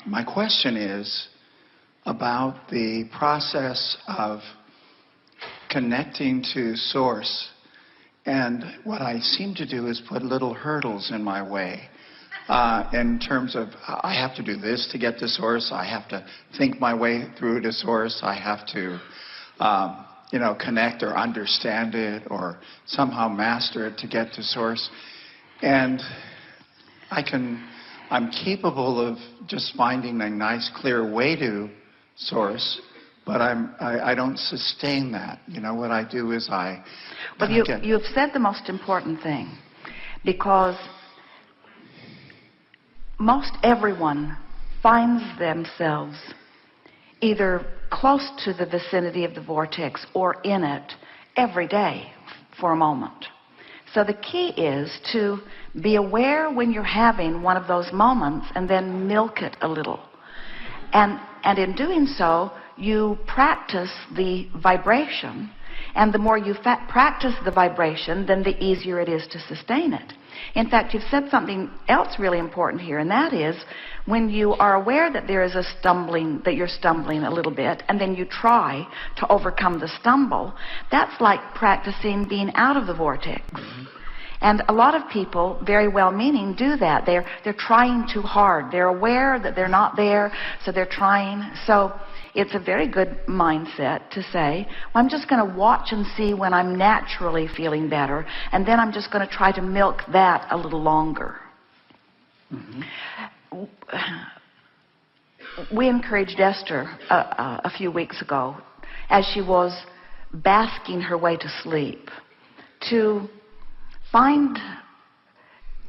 My question is about the process of connecting to Source. And what I seem to do is put little hurdles in my way. In terms of, I have to do this to get to Source. I have to think my way through to Source. I have to, connect or understand it or somehow master it to get to Source. And I'm capable of just finding a nice, clear way to Source, but I don't sustain that. What I do is Well, you've said the most important thing, because most everyone finds themselves either close to the vicinity of the vortex or in it every day for a moment. So the key is to be aware when you're having one of those moments and then milk it a little. And in doing so, you practice the vibration, and the more you practice the vibration, then the easier it is to sustain it. In fact, you've said something else really important here, and that is when you are aware that there is that you're stumbling a little bit, and then you try to overcome the stumble, that's like practicing being out of the vortex. Mm-hmm. And a lot of people, very well-meaning, do that. They're trying too hard. They're aware that they're not there, so they're trying. So it's a very good mindset to say, well, I'm just going to watch and see when I'm naturally feeling better, and then I'm just going to try to milk that a little longer. Mm-hmm. We encouraged Esther a few weeks ago, as she was basking her way to sleep, to find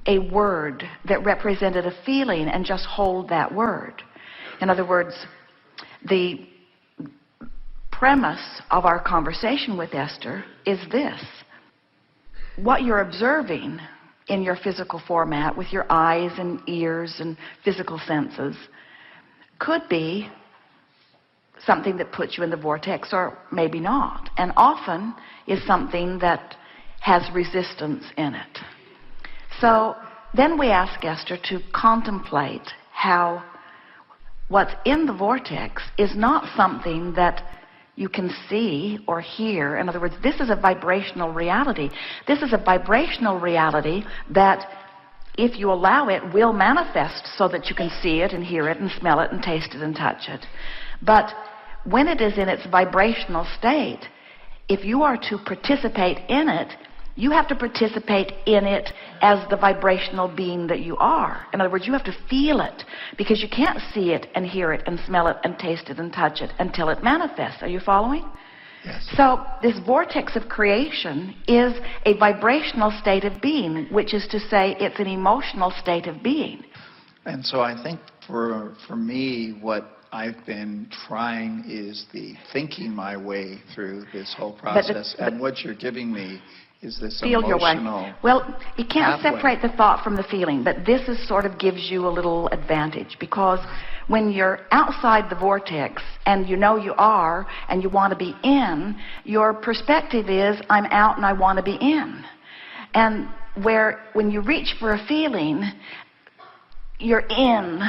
a word that represented a feeling and just hold that word. In other words, the premise of our conversation with Esther is this: what you're observing in your physical format with your eyes and ears and physical senses could be something that puts you in the vortex, or maybe not, and often is something that has resistance in it. So then we ask Esther to contemplate how what's in the vortex is not something that you can see or hear. In other words, this is a vibrational reality. This is a vibrational reality that, if you allow it, will manifest so that you can see it and hear it and smell it and taste it and touch it. But when it is in its vibrational state, if you are to participate in it, you have to participate in it as the vibrational being that you are. In other words, you have to feel it, because you can't see it and hear it and smell it and taste it and touch it until it manifests. Are you following? Yes. So this vortex of creation is a vibrational state of being, which is to say it's an emotional state of being. And so I think for me, what I've been trying is the thinking my way through this whole process. And what you're giving me is this feel emotional your way. Well, you can't separate the thought from the feeling, but this is sort of gives you a little advantage, because when you're outside the vortex and you know you are and you want to be in, your perspective is, I'm out and I want to be in. And when you reach for a feeling, you're in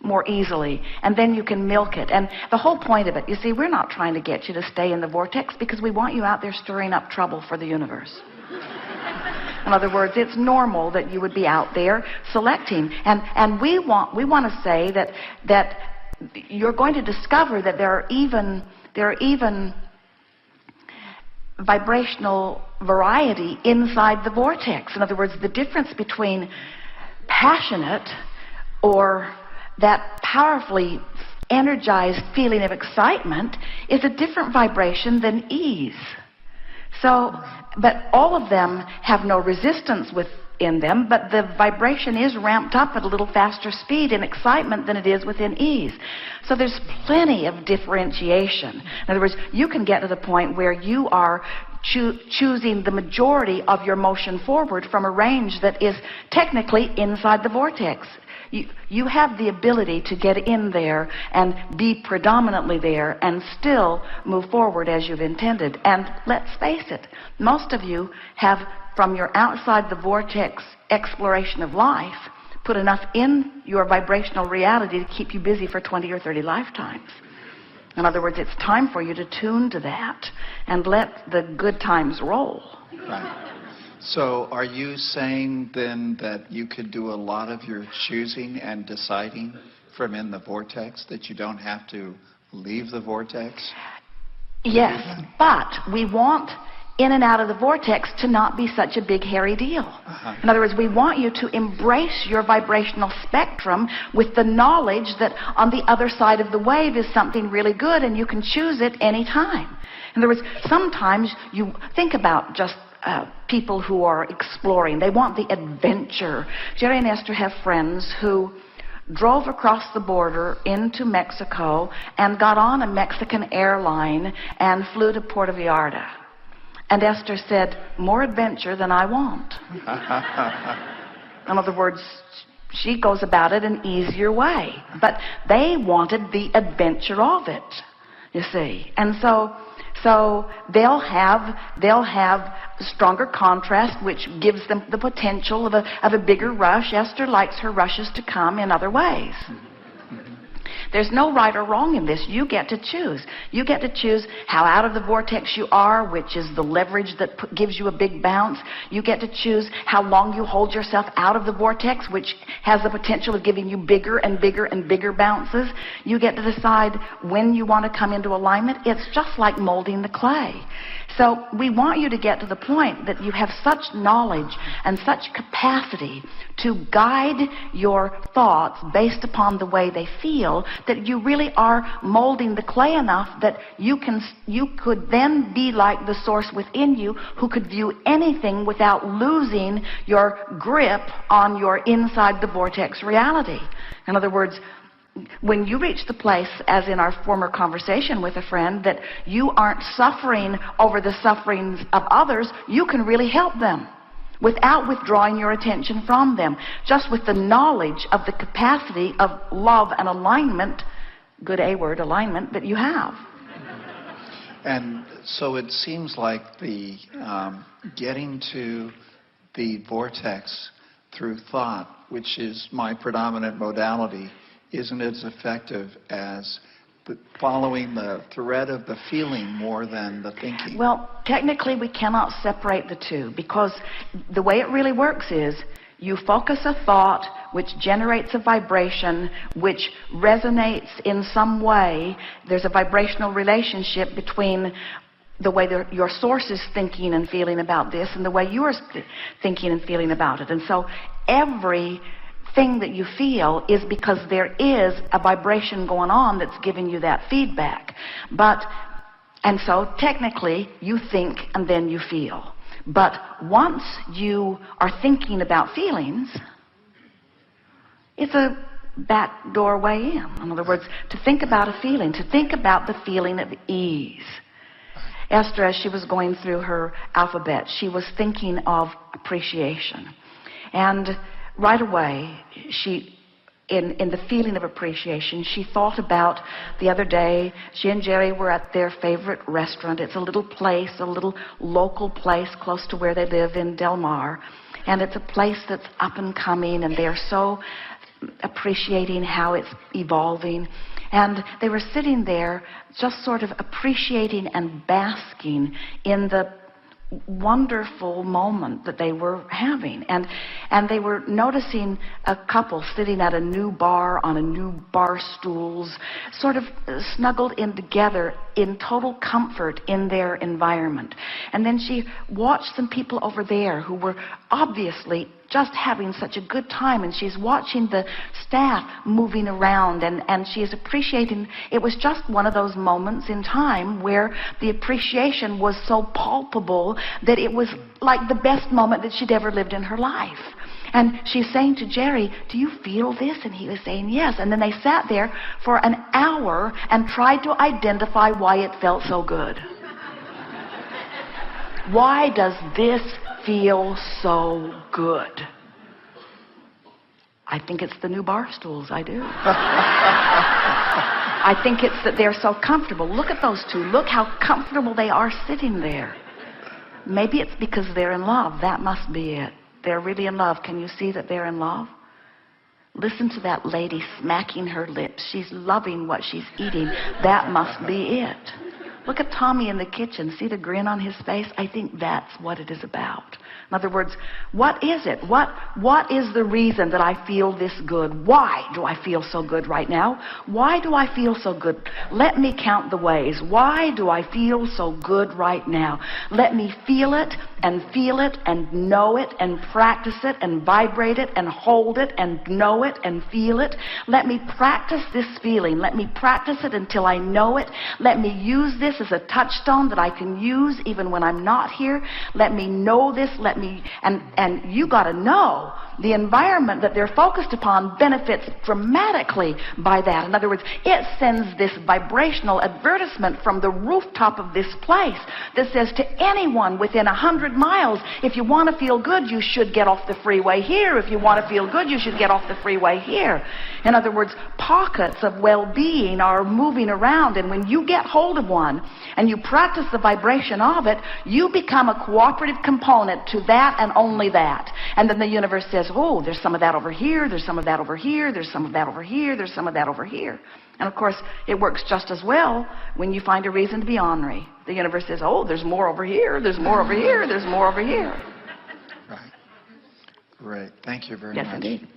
more easily, and then you can milk it. And the whole point of it, you see, we're not trying to get you to stay in the vortex because we want you out there stirring up trouble for the universe. In other words, it's normal that you would be out there selecting, and we want to say that you're going to discover that there are even vibrational variety inside the vortex. In other words, the difference between passionate or that powerfully energized feeling of excitement is a different vibration than ease. So, but all of them have no resistance within them, but the vibration is ramped up at a little faster speed in excitement than it is within ease. So there's plenty of differentiation. In other words, you can get to the point where you are choosing the majority of your motion forward from a range that is technically inside the vortex. You have the ability to get in there and be predominantly there and still move forward as you've intended. And let's face it, most of you have, from your outside the vortex exploration of life, put enough in your vibrational reality to keep you busy for 20 or 30 lifetimes. In other words, it's time for you to tune to that and let the good times roll. Right. So are you saying then that you could do a lot of your choosing and deciding from in the vortex, that you don't have to leave the vortex? Yes, but we want in and out of the vortex to not be such a big hairy deal. In other words, we want you to embrace your vibrational spectrum with the knowledge that on the other side of the wave is something really good and you can choose it any time. In other words, sometimes you think about just people who are exploring. They want the adventure. Jerry and Esther have friends who drove across the border into Mexico and got on a Mexican airline and flew to Puerto Vallarta. And Esther said, more adventure than I want. In other words, she goes about it an easier way. But they wanted the adventure of it, you see. And so they'll have stronger contrast, which gives them the potential of a bigger rush. Esther likes her rushes to come in other ways. There's no right or wrong in this. You get to choose. You get to choose how out of the vortex you are, which is the leverage that gives you a big bounce. You get to choose how long you hold yourself out of the vortex, which has the potential of giving you bigger and bigger and bigger bounces. You get to decide when you want to come into alignment. It's just like molding the clay. So we want you to get to the point that you have such knowledge and such capacity to guide your thoughts based upon the way they feel, that you really are molding the clay enough that you could then be like the source within you, who could view anything without losing your grip on your inside the vortex reality. In other words, when you reach the place, as in our former conversation with a friend, that you aren't suffering over the sufferings of others, you can really help them without withdrawing your attention from them, just with the knowledge of the capacity of love and alignment, good A word, alignment, that you have. And so it seems like the getting to the vortex through thought, which is my predominant modality, isn't as effective as following the thread of the feeling more than the thinking. Well, technically we cannot separate the two, because the way it really works is you focus a thought which generates a vibration which resonates in some way. There's a vibrational relationship between the way your source is thinking and feeling about this and the way you are thinking and feeling about it. And so every thing that you feel is because there is a vibration going on that's giving you that feedback. And so technically you think and then you feel. But once you are thinking about feelings, it's a back door way in. In other words, to think about a feeling, to think about the feeling of ease. Esther, as she was going through her alphabet, she was thinking of appreciation. And right away, in the feeling of appreciation, she thought about the other day, she and Jerry were at their favorite restaurant. It's a little place, a little local place close to where they live in Del Mar. And it's a place that's up and coming, and they're so appreciating how it's evolving. And they were sitting there just sort of appreciating and basking in the wonderful moment that they were having, and they were noticing a couple sitting at a new bar on a new bar stools, sort of snuggled in together in total comfort in their environment. And then she watched some people over there who were obviously just having such a good time, and she's watching the staff moving around, and she is appreciating. It was just one of those moments in time where the appreciation was so palpable that it was like the best moment that she'd ever lived in her life. And she's saying to Jerry, do you feel this? And he was saying yes. And then they sat there for an hour and tried to identify why it felt so good. Why does this feel so good? I think it's the new bar stools. I do. I think it's that they're so comfortable. Look at those two. Look how comfortable they are sitting there. Maybe it's because they're in love. That must be it. They're really in love. Can you see that they're in love? Listen to that lady smacking her lips. She's loving what she's eating. That must be it. Look at Tommy in the kitchen. See the grin on his face? I think that's what it is about. In other words, what is it? What is the reason that I feel this good? Why do I feel so good right now? Why do I feel so good? Let me count the ways. Why do I feel so good right now? Let me feel it and know it and practice it and vibrate it and hold it and know it and feel it. Let me practice this feeling. Let me practice it until I know it. Let me use this as a touchstone that I can use even when I'm not here. Let me know this. And you got to know the environment that they're focused upon benefits dramatically by that. In other words, it sends this vibrational advertisement from the rooftop of this place that says to anyone within 100 miles, if you want to feel good, you should get off the freeway here. If you want to feel good, you should get off the freeway here. In other words, pockets of well-being are moving around, and when you get hold of one and you practice the vibration of it, you become a cooperative component to that and only that. And then the universe says, oh, there's some of that over here, there's some of that over here, there's some of that over here, there's some of that over here. And of course, it works just as well when you find a reason to be ornery. The universe says, oh, there's more over here, there's more over here, there's more over here. Right. Great. Thank you very Yes, much. indeed.